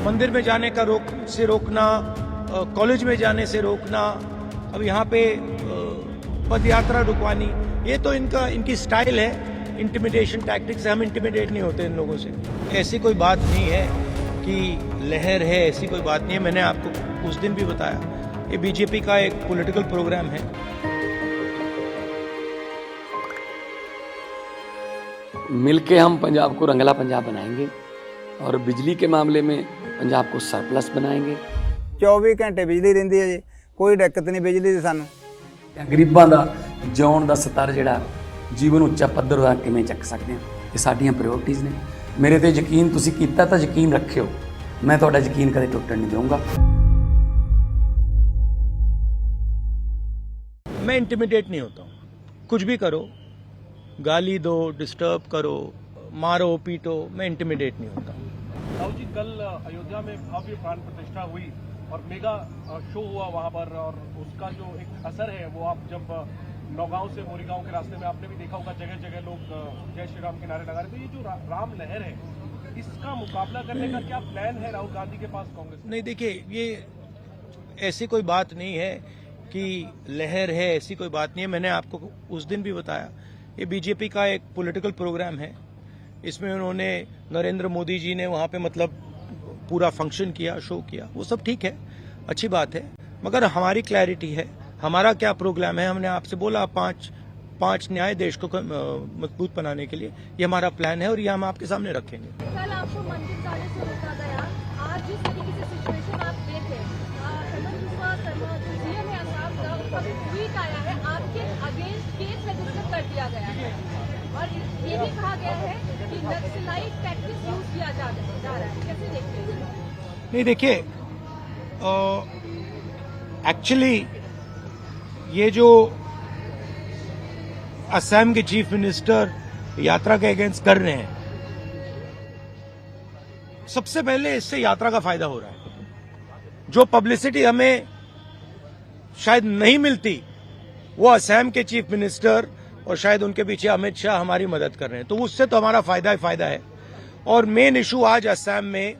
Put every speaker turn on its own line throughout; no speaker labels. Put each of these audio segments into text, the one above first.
मंदिर में जाने का रोकना, कॉलेज में जाने से रोकना, अब यहाँ पे पद यात्रा रुकवानी, ये तो इनकी स्टाइल है। इंटिमिडेशन टैक्टिक्स से हम इंटिमिडेट नहीं होते इन लोगों से। ऐसी कोई बात नहीं है कि लहर है, ऐसी कोई बात नहीं है। मैंने आपको उस दिन भी बताया, ये बीजेपी का एक पॉलिटिकल प्रोग्राम है।
मिलके हम पंजाब को रंगला पंजाब बनाएंगे और बिजली के मामले में पंजाब को सरप्लस बनाएंगे।
24 घंटे बिजली रहिंदी है जी, कोई दिक्कत नहीं बिजली दी सानू।
गरीबां दा जिउण दा स्तर जिहड़ा जीवन ਉੱਚਾ ਪੱਧਰ ਦਾ ਕਿਵੇਂ ਚੱਕ ਸਕਦੇ ਹਾਂ, ਇਹ ਸਾਡੀਆਂ ਪ੍ਰਾਇੋਰਟੀਜ਼ ਨੇ। ਮੇਰੇ ਤੇ ਯਕੀਨ ਤੁਸੀਂ ਕੀਤਾ ਤਾਂ ਯਕੀਨ ਰੱਖਿਓ, ਮੈਂ ਤੁਹਾਡਾ ਯਕੀਨ ਕਦੇ ਟੁੱਟਣ ਨਹੀਂ ਦਊਂਗਾ।
मैं इंटिमिडेट नहीं होता हूँ। कुछ भी करो, गाली दो, डिस्टर्ब करो, मारो पीटो, मैं इंटिमिडेट नहीं होता हूँ।
राहुल जी, कल अयोध्या में भव्य प्राण प्रतिष्ठा हुई और मेगा शो हुआ वहां पर, और उसका जो एक असर है वो आप जब नौगांव से मोरीगांव के रास्ते में आपने भी देखा होगा, जगह जगह लोग जय श्री राम के नारे लगा रहे थे। ये जो राम लहर है, इसका मुकाबला करने का क्या प्लान है राहुल गांधी के पास, कांग्रेस?
नहीं, देखिए, ये ऐसी कोई बात नहीं है कि लहर है, ऐसी कोई बात नहीं है। मैंने आपको उस दिन भी बताया, ये बीजेपी का एक पॉलिटिकल प्रोग्राम है। इसमें उन्होंने नरेंद्र मोदी जी ने वहां पे मतलब पूरा फंक्शन किया, शो किया, वो सब ठीक है, अच्छी बात है। मगर हमारी क्लैरिटी है, हमारा क्या प्रोग्राम है। हमने आपसे बोला पांच न्याय देश को मजबूत बनाने के लिए, ये हमारा प्लान है और ये हम आपके सामने रखेंगे।
कल आपको मंदिर जाने से रोका गया, आज जिस तरीके से सिचुएशन आप देखे, सीएम है आसाम का, उसका ट्वीट आया है, आपके अगेंस्ट केस रजिस्टर कर दिया गया है और ये भी कहा गया है कि नक्सलाइट टैक्टिक्स यूज किया जा रहा है। कैसे देखते हैं?
नहीं, देखिए, एक्चुअली ये जो असम के चीफ मिनिस्टर यात्रा के अगेंस्ट कर रहे हैं, सबसे पहले इससे यात्रा का फायदा हो रहा है। जो पब्लिसिटी हमें शायद नहीं मिलती, वो असम के चीफ मिनिस्टर और शायद उनके पीछे अमित शाह हमारी मदद कर रहे हैं, तो उससे तो हमारा फायदा ही फायदा है। और मेन इशू आज असम में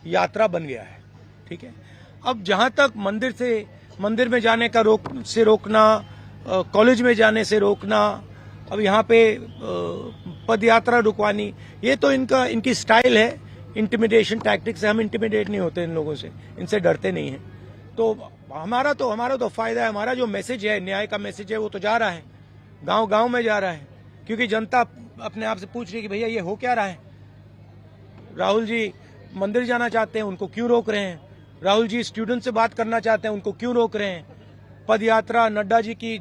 यात्रा बन गया है, ठीक है। अब जहां तक मंदिर में जाने का रोकना, कॉलेज में जाने से रोकना, अब यहाँ पे पद यात्रा रुकवानी, ये तो इनकी स्टाइल है। इंटिमिडेशन टैक्टिक्स से हम इंटिमिडेट नहीं होते इन लोगों से, इनसे डरते नहीं हैं। तो हमारा तो फायदा है। हमारा जो मैसेज है, न्याय का मैसेज है, वो तो जा रहा है, गांव में जा रहा है, क्योंकि जनता अपने आप से पूछ रही है कि भैया ये हो क्या रहा है। राहुल जी मंदिर जाना चाहते हैं, उनको क्यों रोक रहे हैं? राहुल जी स्टूडेंट से बात करना चाहते हैं, उनको क्यों रोक रहे हैं? पद यात्रा नड्डा जी की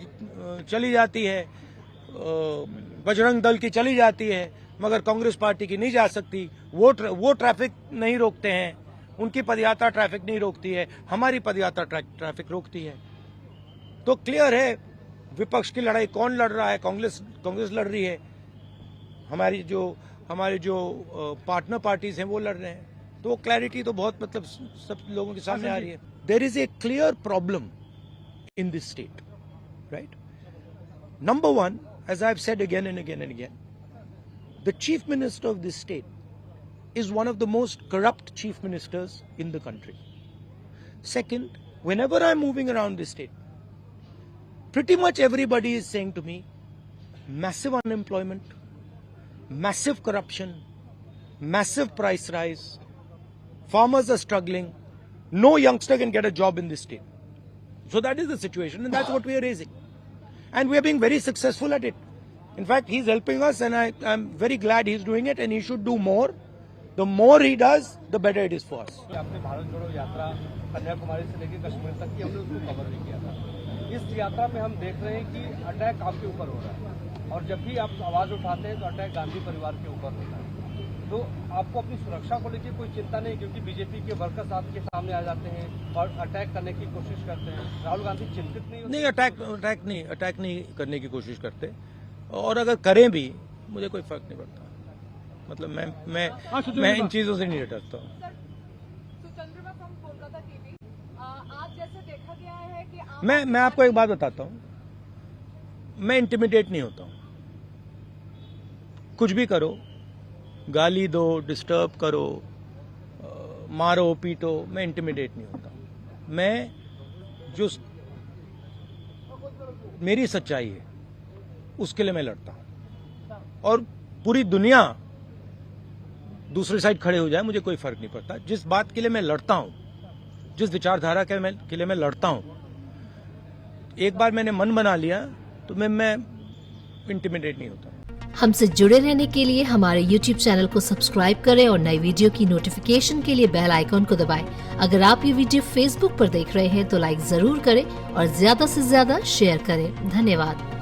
चली जाती है, बजरंग दल की चली जाती है, मगर कांग्रेस पार्टी की नहीं जा सकती। वो ट्रैफिक नहीं रोकते हैं, उनकी पदयात्रा ट्रैफिक नहीं रोकती है, हमारी पदयात्रा ट्रैफिक रोकती है। तो क्लियर है, विपक्ष की लड़ाई कौन लड़ रहा है? कांग्रेस लड़ रही है, हमारे जो पार्टनर पार्टीज हैं वो लड़ रहे हैं। तो वो क्लैरिटी तो बहुत मतलब सब लोगों के सामने आ रही है। There is a clear problem in this state, right? Number one, as I've said again and again and again, the chief minister of this state is one of the most corrupt chief ministers in the country. Second, whenever I'm moving around this state, pretty much everybody is saying to me, massive unemployment, massive corruption, massive price rise, farmers are struggling, no youngster can get a job in this state. So that is the situation, and that's what we are raising. And we are being very successful at it. In fact, he's helping us, and I'm very glad he's doing it, and he should do more. The more he does, the better it is for us.
आपने भारत जोड़ो यात्रा कन्याकुमारी से लेकर कश्मीर तक की हमने उसको cover नहीं किया था। इस यात्रा में हम देख रहे हैं कि अटैक आपके ऊपर हो रहा है, और जब भी आप आवाज उठाते हैं तो अटैक गांधी परिवार के ऊपर होता है। तो आपको अपनी सुरक्षा को लेकर कोई चिंता नहीं, क्योंकि बीजेपी के वर्कर्स आपके सामने आ जाते हैं और अटैक करने की कोशिश करते हैं। राहुल गांधी चिंतित नहीं होते?
नहीं, अटैक नहीं करने की कोशिश करते, और अगर करें भी मुझे कोई फर्क नहीं पड़ता। मतलब मैं इन चीजों से नहीं डरता हूँ। मैं आपको एक बात बताता हूँ, मैं इंटिमिडेट नहीं होता हूँ। कुछ भी करो, गाली दो, डिस्टर्ब करो, मारो पीटो, मैं इंटिमिडेट नहीं होता। मैं जो मेरी सच्चाई है उसके लिए मैं लड़ता हूं, और पूरी दुनिया दूसरी साइड खड़े हो जाए मुझे कोई फर्क नहीं पड़ता। जिस बात के लिए मैं लड़ता हूं, जिस विचारधारा के लिए मैं लड़ता हूं, एक बार मैंने मन बना लिया तो मैं इंटिमिडेट नहीं होता।
हमसे जुड़े रहने के लिए हमारे YouTube चैनल को सब्सक्राइब करें और नई वीडियो की नोटिफिकेशन के लिए बेल आइकॉन को दबाएं। अगर आप ये वीडियो Facebook पर देख रहे हैं तो लाइक जरूर करें और ज्यादा से ज्यादा शेयर करें। धन्यवाद।